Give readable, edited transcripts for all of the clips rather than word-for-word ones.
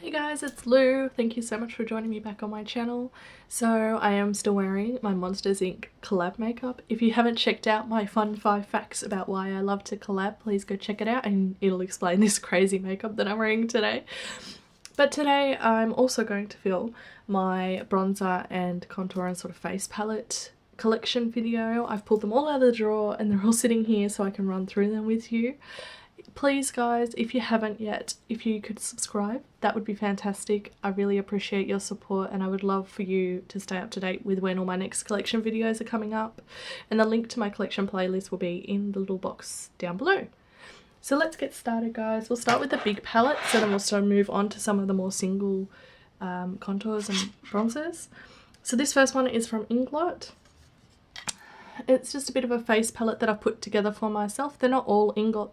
Hey guys, it's Lou. Thank you so much for joining me back on my channel. So I am still wearing my Monsters Inc. collab makeup. If you haven't checked out my fun 5 facts about why I love to collab, please go check it out and it'll explain this crazy makeup that I'm wearing today. But today I'm also going to film my bronzer and contour and sort of face palette collection video. I've pulled them all out of the drawer and they're all sitting here so I can run through them with you. Please guys, if you haven't yet, if you could subscribe, that would be fantastic. I really appreciate your support and I would love for you to stay up to date with when all my next collection videos are coming up. And the link to my collection playlist will be in the little box down below. So let's get started guys. We'll start with the big palettes and then we'll start move on to some of the more single contours and bronzers. So this first one is from Inglot. It's just a bit of a face palette that I've put together for myself. They're not all Inglot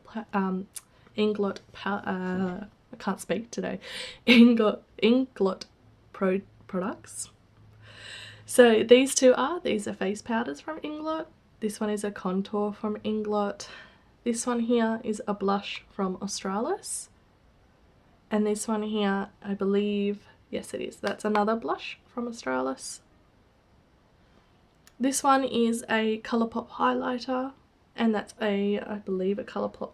I can't speak today. Inglot products. So these are face powders from Inglot. This one is a contour from Inglot. This one here is a blush from Australis. And this one here, I believe, yes it is, that's another blush from Australis. This one is a Colourpop highlighter, and that's I believe a Colourpop,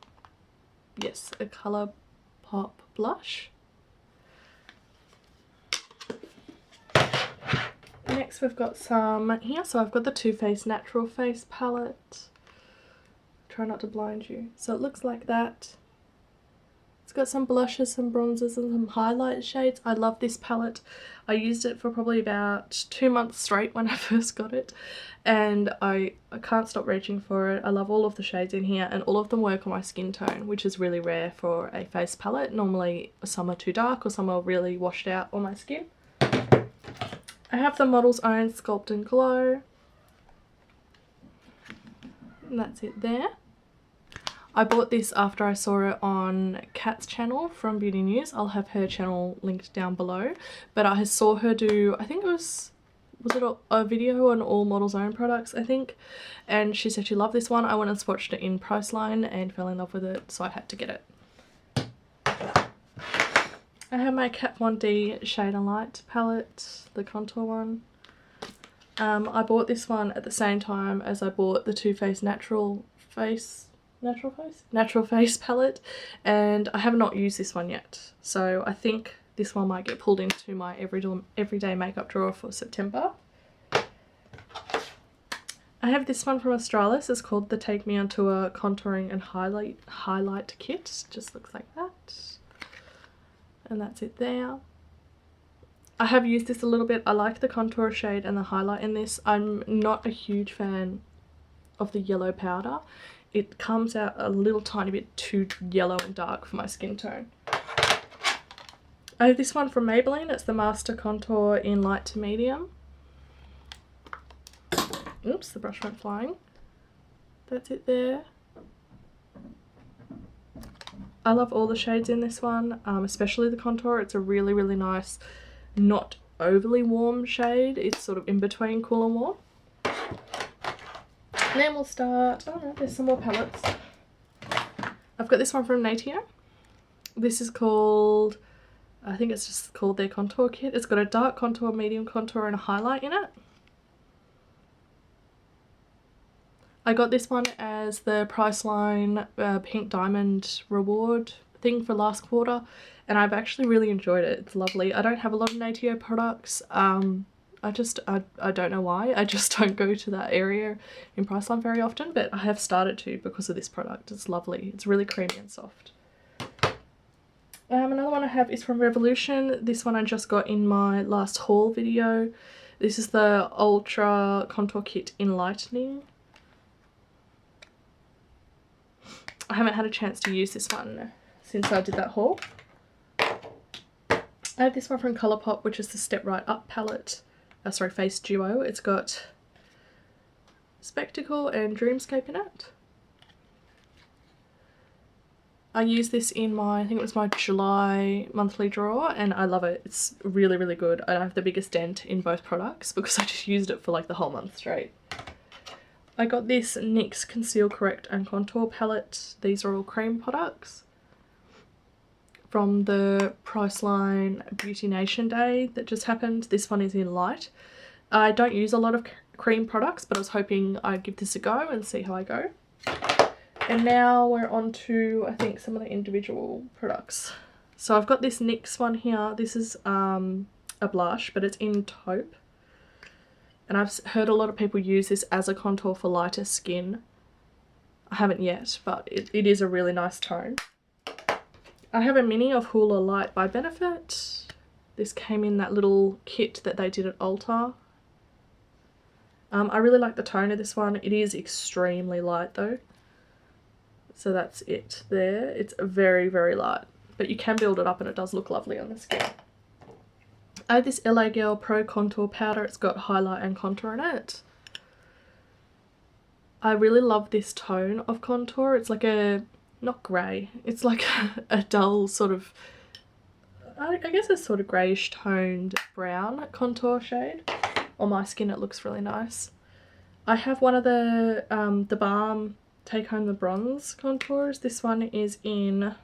yes, a Colourpop blush. Next we've got some here, so I've got the Too Faced Natural Face palette. Try not to blind you. So it looks like that. It's got some blushes, some bronzers and some highlight shades. I love this palette. I used it for probably about 2 months straight when I first got it and I can't stop reaching for it. I love all of the shades in here and all of them work on my skin tone, which is really rare for a face palette. Normally some are too dark or some are really washed out on my skin. I have the Model's Own Sculpt and Glow. And that's it there. I bought this after I saw it on Kat's channel from Beauty News. I'll have her channel linked down below. But I saw her do, I think it was it a video on all Model's Own products, I think. And she said she loved this one. I went and swatched it in Priceline and fell in love with it, so I had to get it. I have my Kat Von D Shade and Light palette, the contour one. I bought this one at the same time as I bought the Too Faced Natural Face palette, and I have not used this one yet, so I think this one might get pulled into my everyday makeup drawer for September. I have this one from Australis. It's called the Take Me On Tour Contouring and Highlight Kit. Just looks like that, and that's it there. I have used this a little bit. I like the contour shade and the highlight in this. I'm not a huge fan of the yellow powder. It comes out a little tiny bit too yellow and dark for my skin tone. I have this one from Maybelline. It's the Master Contour in Light to Medium. Oops, the brush went flying. That's it there. I love all the shades in this one, especially the contour. It's a really, really nice, not overly warm shade. It's sort of in between cool and warm. And then we'll start, oh, there's some more palettes. I've got this one from Nature. This is called, I think it's just called their contour kit. It's got a dark contour, medium contour and a highlight in it. I got this one as the Priceline Pink Diamond reward thing for last quarter and I've actually really enjoyed it. It's lovely. I don't have a lot of Nature products. I don't know why. I just don't go to that area in Priceline very often, but I have started to because of this product. It's lovely. It's really creamy and soft. Another one I have is from Revolution. This one I just got in my last haul video. This is the Ultra Contour Kit Enlightening. I haven't had a chance to use this one since I did that haul. I have this one from Colourpop, which is the Step Right Up palette. Face Duo. It's got Spectacle and Dreamscape in it. I used this in my, I think it was my July monthly drawer and I love it. It's really, really good. I have the biggest dent in both products because I just used it for like the whole month straight. I got this NYX Conceal, Correct and Contour palette. These are all cream products. from the Priceline Beauty Nation Day that just happened. This one is in light. I don't use a lot of cream products, but I was hoping I'd give this a go and see how I go. And now we're on to, I think, some of the individual products. So I've got this NYX one here. This is a blush, but it's in taupe. And I've heard a lot of people use this as a contour for lighter skin. I haven't yet, but it is a really nice tone. I have a mini of Hoola Light by Benefit. This came in that little kit that they did at Ulta. I really like the tone of this one. It is extremely light though. So that's it there. It's very, very light, but you can build it up and it does look lovely on the skin. I have this LA Girl Pro Contour Powder. It's got highlight and contour in it. I really love this tone of contour. It's like a, not grey, it's like a dull sort of, I guess a sort of greyish toned brown contour shade. On my skin it looks really nice. I have one of the Balm Take Home the Bronze contours. This one is in,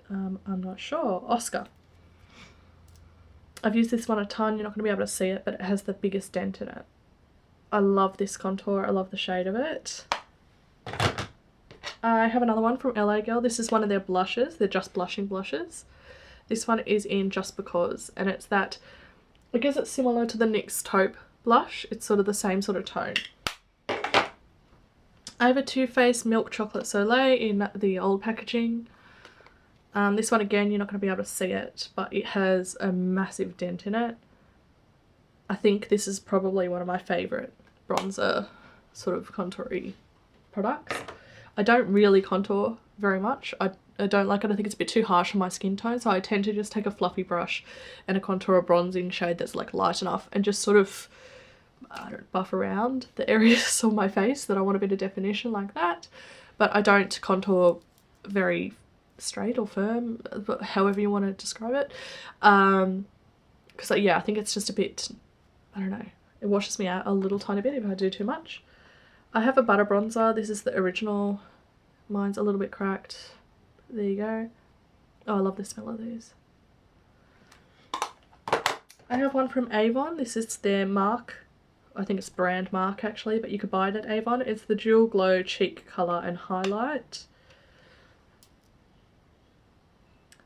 I'm not sure, Oscar. I've used this one a ton. You're not going to be able to see it, but it has the biggest dent in it. I love this contour. I love the shade of it. I have another one from LA Girl. This is one of their blushes. They're Just Blushing blushes. This one is in Just Because, and it's that, I guess it's similar to the NYX taupe blush. It's sort of the same sort of tone. I have a Too Faced Milk Chocolate Soleil in the old packaging. This one again, you're not going to be able to see it, but it has a massive dent in it. I think this is probably one of my favourite bronzer sort of contoury products. I don't really contour very much. I don't like it. I think it's a bit too harsh on my skin tone, so I tend to just take a fluffy brush and a contour bronzing shade that's like light enough and just sort of, I don't buff around the areas on my face that I want a bit of definition like that. But I don't contour very straight or firm, however you want to describe it. Because yeah, I think it's just a bit, I don't know, it washes me out a little tiny bit if I do too much. I have a butter bronzer. This is the original. Mine's a little bit cracked. There you go. Oh, I love the smell of these. I have one from Avon. This is their Mark. I think it's brand Mark actually, but you could buy it at Avon. It's the Dual Glow Cheek Colour and Highlight.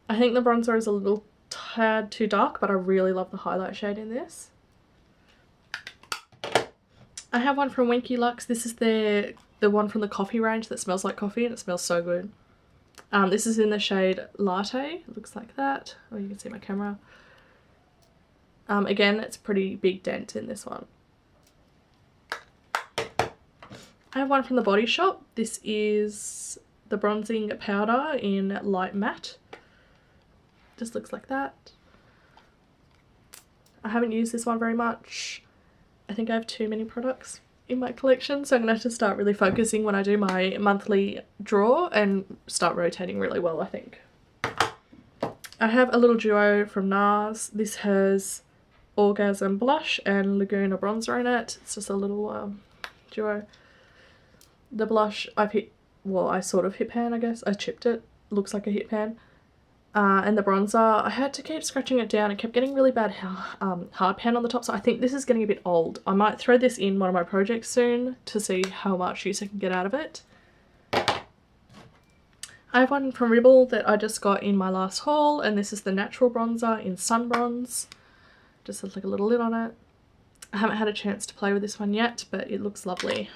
I think the bronzer is a little tad too dark, but I really love the highlight shade in this. I have one from Winky Lux. This is the one from the coffee range that smells like coffee, and it smells so good. This is in the shade Latte. It looks like that. Oh, you can see my camera. Again, it's a pretty big dent in this one. I have one from the Body Shop. This is the bronzing powder in light matte. Just looks like that. I haven't used this one very much. I think I have too many products in my collection, so I'm going to have to start really focusing when I do my monthly draw and start rotating really well, I think. I have a little duo from NARS. This has Orgasm Blush and Laguna Bronzer in it. It's just a little duo. The blush I've hit, well, I sort of hit pan, I guess. I chipped it. Looks like a hit pan. And the bronzer, I had to keep scratching it down. It kept getting really bad hard pan on the top, so I think this is getting a bit old. I might throw this in one of my projects soon to see how much use I can get out of it. I have one from Ribble that I just got in my last haul, and this is the Natural Bronzer in Sun Bronze. Just has like a little lid on it. I haven't had a chance to play with this one yet, but it looks lovely.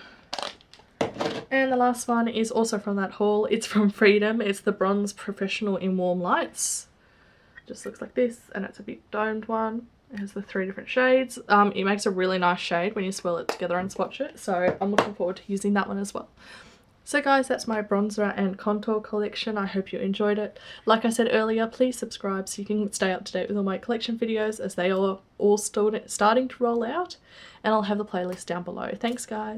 And the last one is also from that haul. It's from Freedom. It's the Bronze Professional in Warm Lights. Just looks like this, and it's a big domed one. It has the 3 different shades. It makes a really nice shade when you swirl it together and swatch it, so I'm looking forward to using that one as well. So guys, that's my bronzer and contour collection. I hope you enjoyed it. Like I said earlier, please subscribe so you can stay up to date with all my collection videos as they are all starting to roll out, and I'll have the playlist down below. Thanks guys.